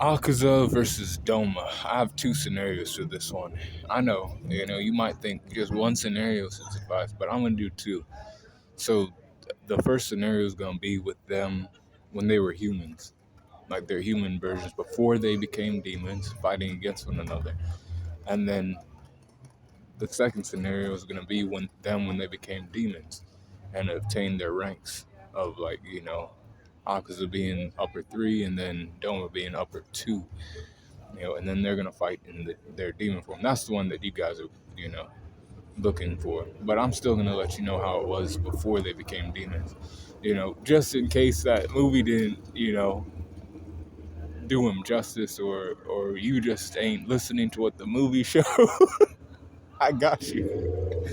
Akaza versus Doma. I have two scenarios for this one. I know, you might think just one scenario is suffice, but I'm gonna do two. So the first scenario is gonna be with them when they were humans, like their human versions before they became demons, fighting against one another. And then the second scenario is gonna be when they became demons and obtained their ranks of Akaza being upper three and then Doma being upper two. And then they're gonna fight in their demon form. That's the one that you guys are, looking for. But I'm still gonna let you know how it was before they became demons. Just in case that movie didn't, do him justice, or you just ain't listening to what the movie showed. I got you.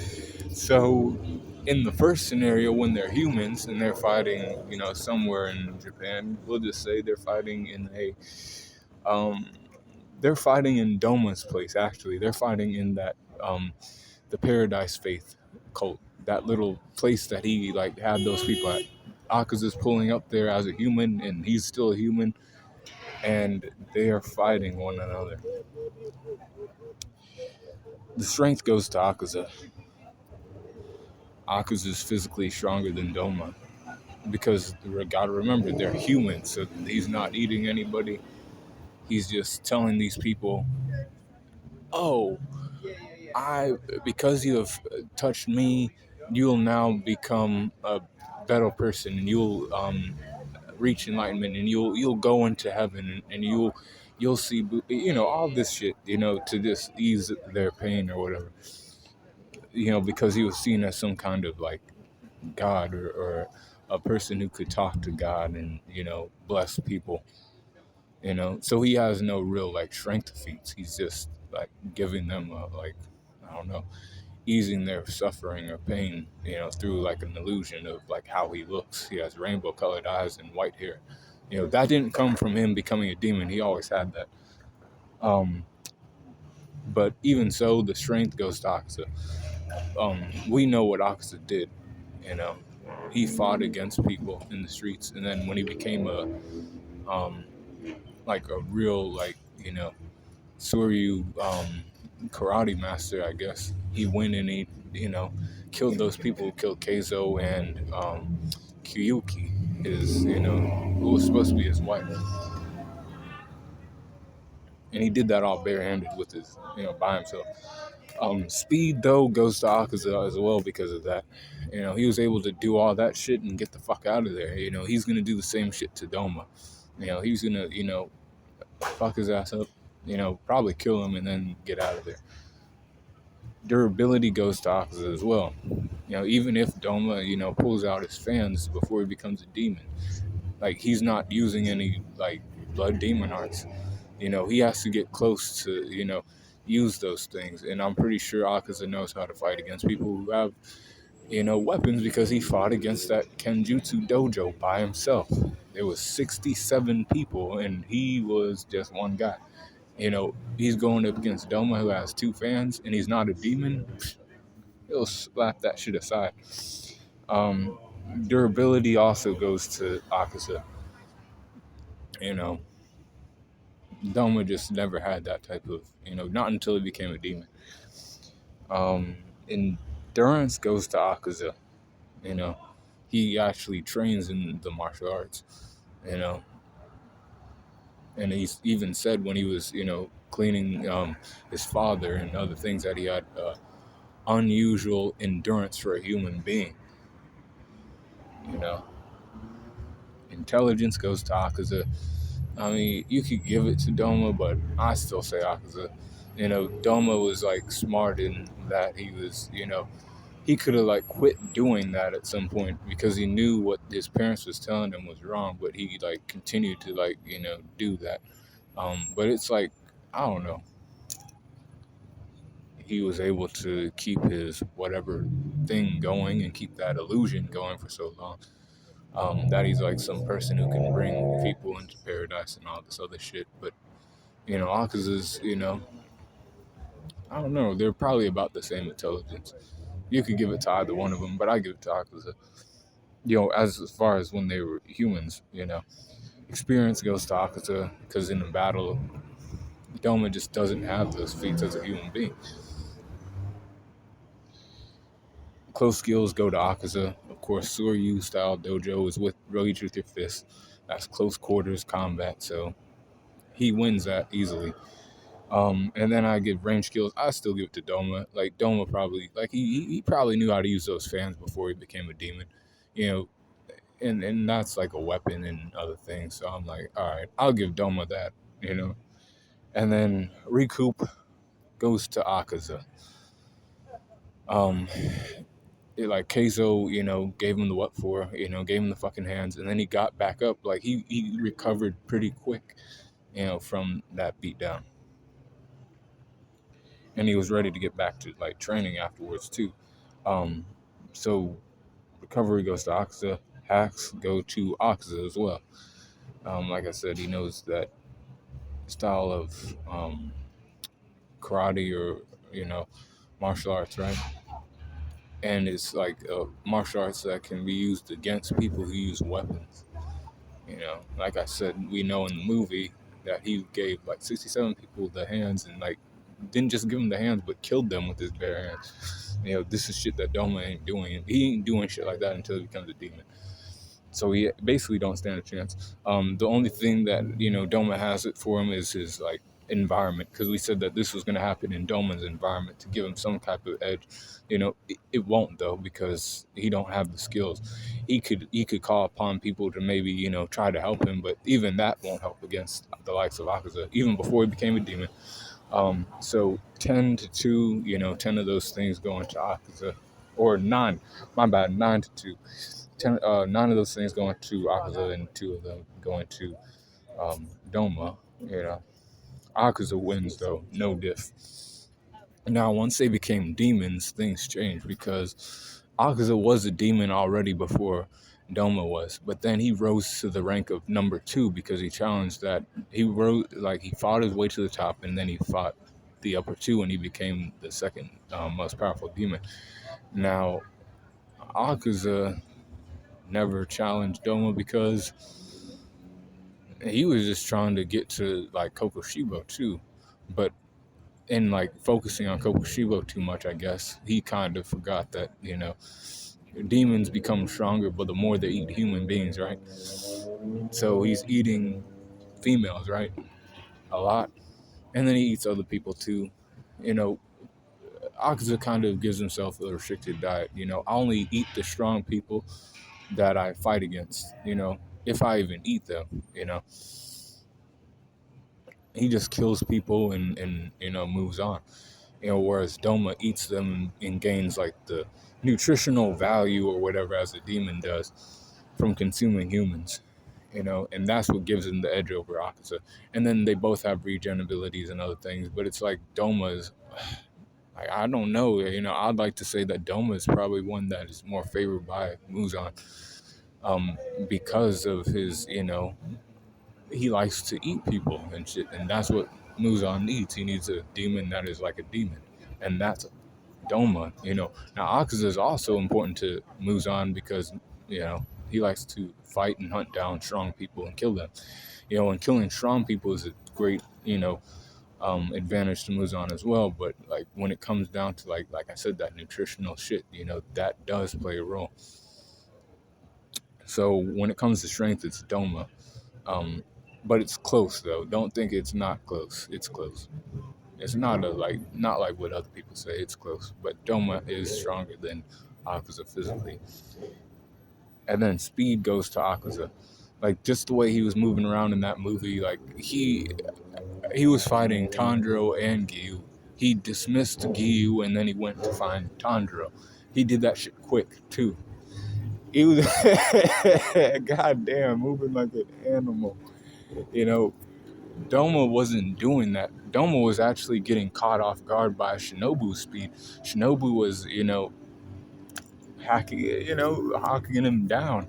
So, in the first scenario, when they're humans and they're fighting, somewhere in Japan, we'll just say they're fighting in um, they're fighting in Doma's place. Actually, they're fighting in that the Paradise Faith cult, that little place that he had those people at. Akaza's pulling up there as a human, and he's still a human, and they are fighting one another. The strength goes to Akaza. Akaza's physically stronger than Doma because we gotta remember they're humans, so he's not eating anybody. He's just telling these people, "Oh, because you have touched me, you'll now become a better person, and you'll reach enlightenment, and you'll go into heaven, and you'll see, all this shit, to just ease their pain or whatever, because he was seen as some kind of God, or a person who could talk to God and bless people, so he has no real strength feats. He's just giving them I don't know, easing their suffering or pain, through an illusion of how he looks. He has rainbow colored eyes and white hair. That didn't come from him becoming a demon. He always had that. But even so, the strength goes to Akaza. We know what Akaza did. He fought against people in the streets, and then when he became a real Suryu karate master, I guess, he went and he killed those people who killed Keizo and Kyuki, who was supposed to be his wife. And he did that all barehanded with his, by himself. Speed, though, goes to Akaza as well because of that. He was able to do all that shit and get the fuck out of there. He's going to do the same shit to Doma. He's going to, fuck his ass up, probably kill him and then get out of there. Durability goes to Akaza as well. Even if Doma, pulls out his fans before he becomes a demon, he's not using any, blood demon arts. He has to get close to, use those things. And I'm pretty sure Akaza knows how to fight against people who have, weapons, because he fought against that Kenjutsu dojo by himself. There was 67 people, and he was just one guy. He's going up against Doma, who has two fans, and he's not a demon. He'll slap that shit aside. Durability also goes to Akaza. Doma just never had that type of, not until he became a demon. Endurance goes to Akaza. He actually trains in the martial arts, and he's even said when he was, cleaning his father and other things that he had unusual endurance for a human being. Intelligence goes to Akaza. I mean, you could give it to Doma, but I still say Akaza. Doma was smart in that he was, he could have quit doing that at some point because he knew what his parents was telling him was wrong, but he continued to do that. But it's I don't know. He was able to keep his whatever thing going and keep that illusion going for so long. That he's some person who can bring people into paradise and all this other shit. But, Akaza's, I don't know, they're probably about the same intelligence. You could give it to either one of them, but I give it to Akaza. As far as when they were humans, Experience goes to Akaza because in the battle, Douma just doesn't have those feats as a human being. Close skills go to Akaza. Of course, Suryu style dojo is with rage with your fist. That's close quarters combat, so he wins that easily. And then I give range skills. I still give it to Douma. Like Douma probably, like he probably knew how to use those fans before he became a demon, you know. And that's like a weapon and other things. So I'm like, all right, I'll give Douma that, you know. And then recoup goes to Akaza. Um, like Keizo, gave him the what for, gave him the fucking hands, and then he got back up. Like he recovered pretty quick, from that beatdown, and he was ready to get back to like training afterwards too. Um, so recovery goes to Akaza. Hacks go to Akaza as well. Like I said, he knows that style of karate or martial arts, right? And it's like martial arts that can be used against people who use weapons. Like I said, we know in the movie that he gave like 67 people the hands and like didn't just give them the hands but killed them with his bare hands. This is shit that Douma ain't doing. He ain't doing shit like that until he becomes a demon. So he basically don't stand a chance. The only thing that Douma has it for him is his like environment, because we said that this was going to happen in Douma's environment to give him some type of edge. It won't though, because he don't have the skills. He could call upon people to maybe try to help him, but even that won't help against the likes of Akaza, even before he became a demon. So 10-2, 10 of those things go into Akaza, or 9. My bad, 9-2. 9 of those things going to Akaza and 2 of them going to Douma. Akaza wins though, no diff. Now, once they became demons, things changed because Akaza was a demon already before Douma was, but then he rose to the rank of number 2 because he challenged that. He fought his way to the top, and then he fought the upper 2, and he became the second most powerful demon. Now, Akaza never challenged Douma because he was just trying to get to like Kokushibo too, but in like focusing on Kokushibo too much, I guess he kind of forgot that demons become stronger, but the more they eat human beings, right? So he's eating females, right, a lot, and then he eats other people too. Akaza kind of gives himself a restricted diet. I only eat the strong people that I fight against. If I even eat them. He just kills people and moves on. Whereas Douma eats them and gains like the nutritional value or whatever as a demon does from consuming humans. And that's what gives him the edge over Akaza. And then they both have regen abilities and other things, but it's like Douma's, I don't know, I'd like to say that Douma is probably one that is more favored by Muzan, because of his, he likes to eat people and shit, and that's what Muzan needs. He needs a demon that is like a demon, and that's Douma. Now Akaza is also important to Muzan because he likes to fight and hunt down strong people and kill them. And killing strong people is a great advantage to Muzan as well. But like when it comes down to like I said, that nutritional shit, that does play a role. So when it comes to strength, it's Douma. But it's close though. Don't think it's not close. It's close. It's not not like what other people say. It's close. But Douma is stronger than Akaza physically. And then speed goes to Akaza. Like just the way he was moving around in that movie, like he was fighting Tanjiro and Gyu. He dismissed Gyu and then he went to find Tanjiro. He did that shit quick too. He was goddamn moving like an animal. Douma wasn't doing that. Douma was actually getting caught off guard by Shinobu's speed. Shinobu was, hacking him down,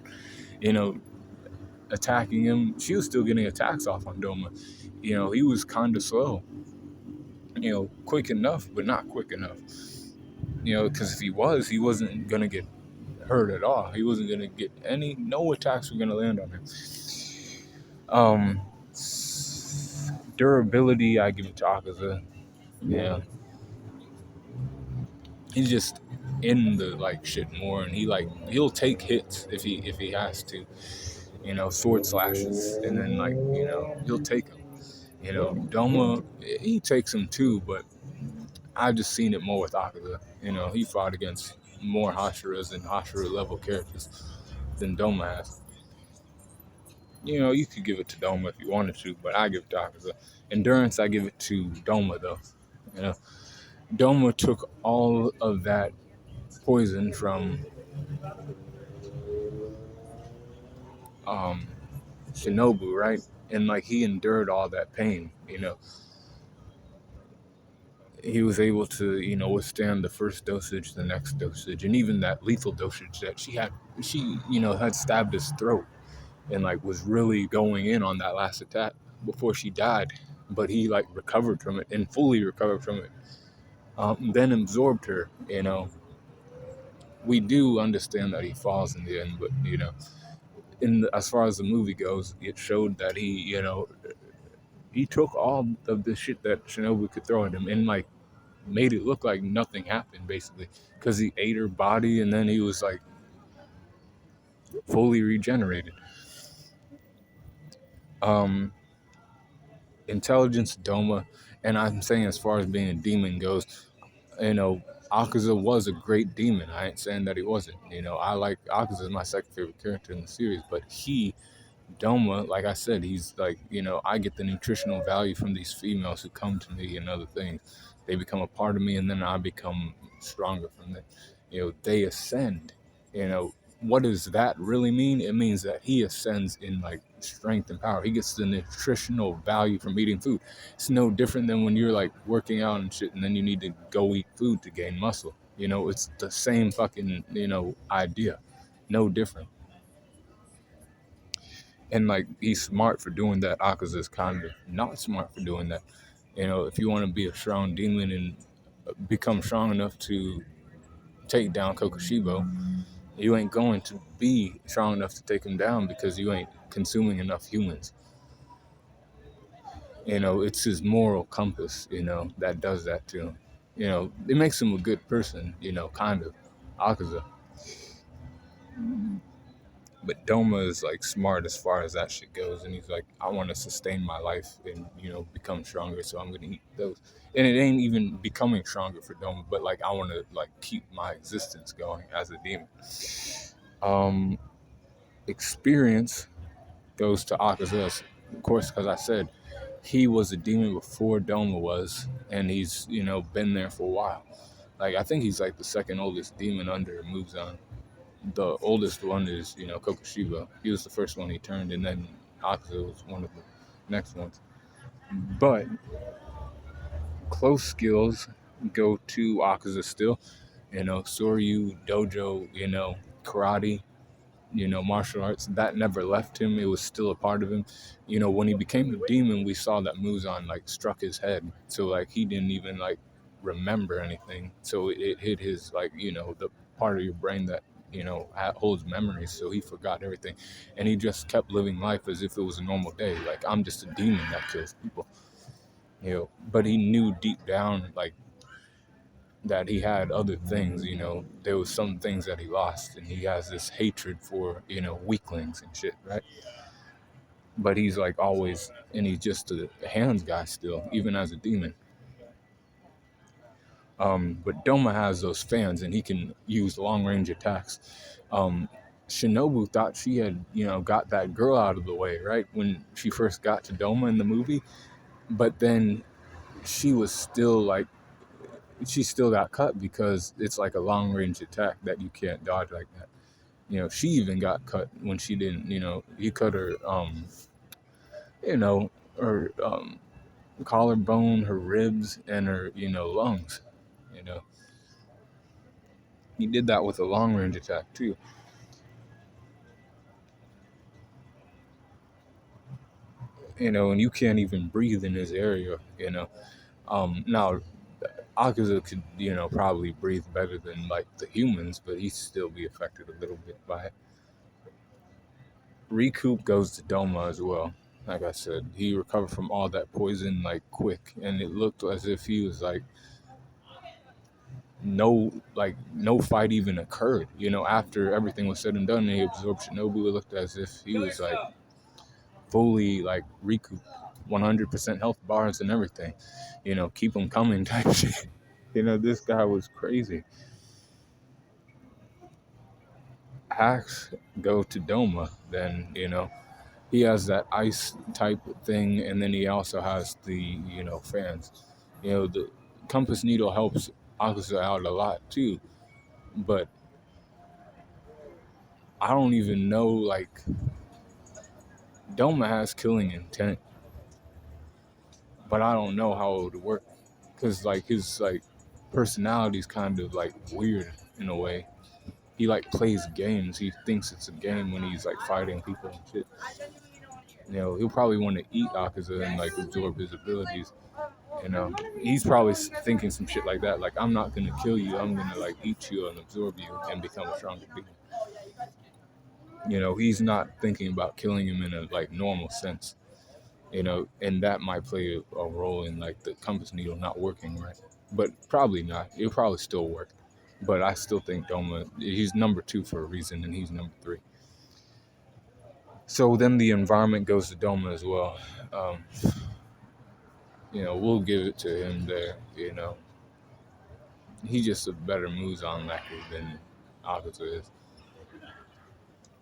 attacking him. She was still getting attacks off on Douma. He was kind of slow. Quick enough, but not quick enough. Because if he wasn't going to get hurt at all. He wasn't going to get no attacks were going to land on him. Um, Durability, I give it to Akaza. Yeah, he's just in the like shit more, and he'll take hits if he has to, sword slashes, and then he'll take them. Doma, he takes them too, but I've just seen it more with Akaza. He fought against more Hashiras and Hashira level characters than Doma has. You could give it to Doma if you wanted to, but I give it to Akaza. Endurance, I give it to Doma though. You know, Doma took all of that poison from um, Shinobu, right? And like he endured all that pain. He was able to, withstand the first dosage, the next dosage, and even that lethal dosage that she had. She, had stabbed his throat and like was really going in on that last attack before she died. But he like recovered from it and fully recovered from it. Then absorbed her. We do understand that he falls in the end, but as far as the movie goes, it showed that he took all of the shit that Shinobu could throw at him and like made it look like nothing happened basically because he ate her body and then he was like fully regenerated. Um, Intelligence Doma, and I'm saying as far as being a demon goes, Akaza was a great demon. I ain't saying that he wasn't. I like Akaza is my second favorite character in the series, but Doma, like I said, he's like, I get the nutritional value from these females who come to me and other things. They become a part of me and then I become stronger from it. They ascend. What does that really mean? It means that he ascends in like strength and power. He gets the nutritional value from eating food. It's no different than when you're like working out and shit and then you need to go eat food to gain muscle. It's the same fucking, idea. No different. And like he's smart for doing that. Akaza's kind of not smart for doing that. If you want to be a strong demon and become strong enough to take down Kokushibo, you ain't going to be strong enough to take him down because you ain't consuming enough humans. It's his moral compass, that does that to him. It makes him a good person, kind of. Akaza. But Doma is like smart as far as that shit goes, and he's like, I want to sustain my life and become stronger, so I'm gonna eat those. And it ain't even becoming stronger for Doma, but like I want to like keep my existence going as a demon. Um, Experience goes to Akaza, of course, because I said he was a demon before Doma was, and he's been there for a while. Like I think he's like the second oldest demon under Muzan. The oldest one is, Kokushiba. He was the first one he turned, and then Akaza was one of the next ones. But close skills go to Akaza still. Soryu, dojo, karate, martial arts. That never left him. It was still a part of him. When he became a demon, we saw that Muzan like struck his head. So like he didn't even like remember anything. So it hit his like, the part of your brain that holds memories, so he forgot everything and he just kept living life as if it was a normal day, like I'm just a demon that kills people. But he knew deep down like that he had other things. There was some things that he lost and he has this hatred for weaklings and shit, right? But he's like always, and he's just a hands guy still, even as a demon. But Doma has those fans and he can use long range attacks. Shinobu thought she had, got that girl out of the way, right? When she first got to Doma in the movie. But then she was still like, she still got cut because it's like a long range attack that you can't dodge like that. She even got cut when she didn't, he cut her, her collarbone, her ribs, and her, lungs. You know, he did that with a long range attack too. And you can't even breathe in his area. Now, Akaza could, probably breathe better than like the humans, but he'd still be affected a little bit by it. Recoup goes to Doma as well. like I said, he recovered from all that poison like quick, and it looked as if he was like no fight even occurred. After everything was said and done, and he absorbed Shinobu. It looked as if he was like fully like recouped, 100% health bars and everything. Keep him coming type shit. This guy was crazy. Hacks go to Douma, then he has that ice type thing, and then he also has the fans. The compass needle helps Akaza out a lot too, but I don't even know, like, Doma has killing intent, but I don't know how it would work, because like his like personality is kind of like weird in a way. He like plays games. He thinks it's a game when he's like fighting people and shit. He'll probably want to eat Akaza and like absorb his abilities. He's probably thinking some shit like that. Like, I'm not gonna kill you. I'm gonna like eat you and absorb you and become a stronger being. He's not thinking about killing him in a like normal sense. And that might play a role in like the compass needle not working right. But probably not. It'll probably still work. But I still think Doma, he's number 2 for a reason, and he's number 3. So then the environment goes to Doma as well. We'll give it to him there. He's just a better Muzan lacquer than Akaza is.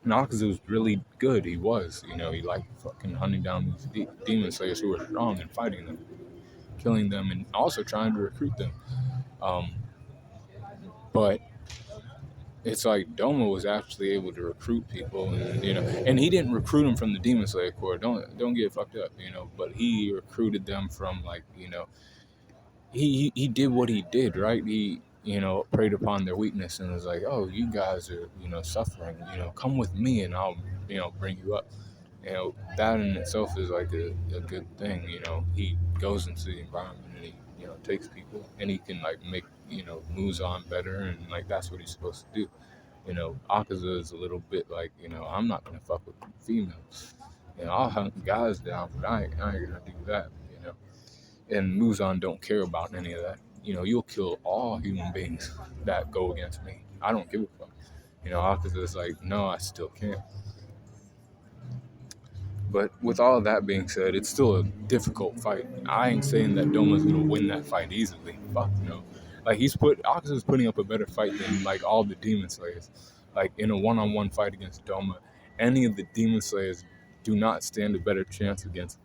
And Akaza was really good. He was. He liked fucking hunting down these demon slayers who were strong and fighting them, killing them, and also trying to recruit them. But it's like Doma was actually able to recruit people, and he didn't recruit them from the Demon Slayer Corps. Don't get fucked up, But he recruited them from like, he did what he did, right? He preyed upon their weakness and was like, oh, you guys are suffering. Come with me and I'll bring you up. That in itself is like a good thing. He goes into the environment and he takes people, and he can like make moves on better, and like that's what he's supposed to do. Akaza is a little bit like, I'm not gonna fuck with females. I'll hunt guys down, but I ain't gonna do that. And Muzan don't care about any of that. You'll kill all human beings that go against me. I don't give a fuck. Akaza is like, no, I still can't. But with all of that being said, it's still a difficult fight. I ain't saying that Doma's gonna win that fight easily. Fuck no. Like, Akaza's putting up a better fight than like all the Demon Slayers. Like, in a one-on-one fight against Doma, any of the Demon Slayers do not stand a better chance against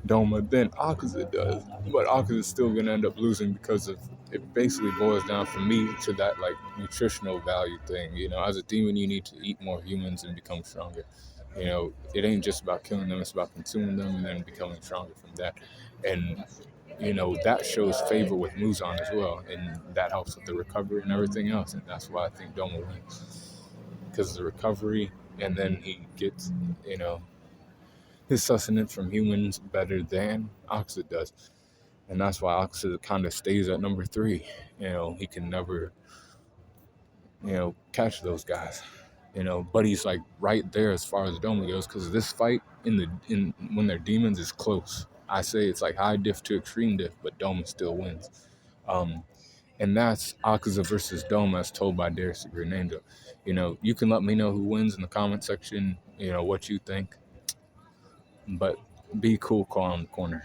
Doma than Akaza does. But Akaza's still gonna end up losing because of it. Basically boils down for me to that like nutritional value thing. As a demon, you need to eat more humans and become stronger. It ain't just about killing them, it's about consuming them and then becoming stronger from that. And that shows favor with Muzan as well, and that helps with the recovery and everything else. And that's why I think Doma wins, because of the recovery, and then he gets his sustenance from humans better than Akaza does. And that's why Akaza kind of stays at number 3. He can never, catch those guys. But he's like right there as far as Doma goes, because this fight in when they're demons is close. I say it's like high diff to extreme diff, but Doma still wins. And that's Akaza versus Doma as told by Darius the Green Angel. You can let me know who wins in the comment section, what you think. But be cool, call on the corner.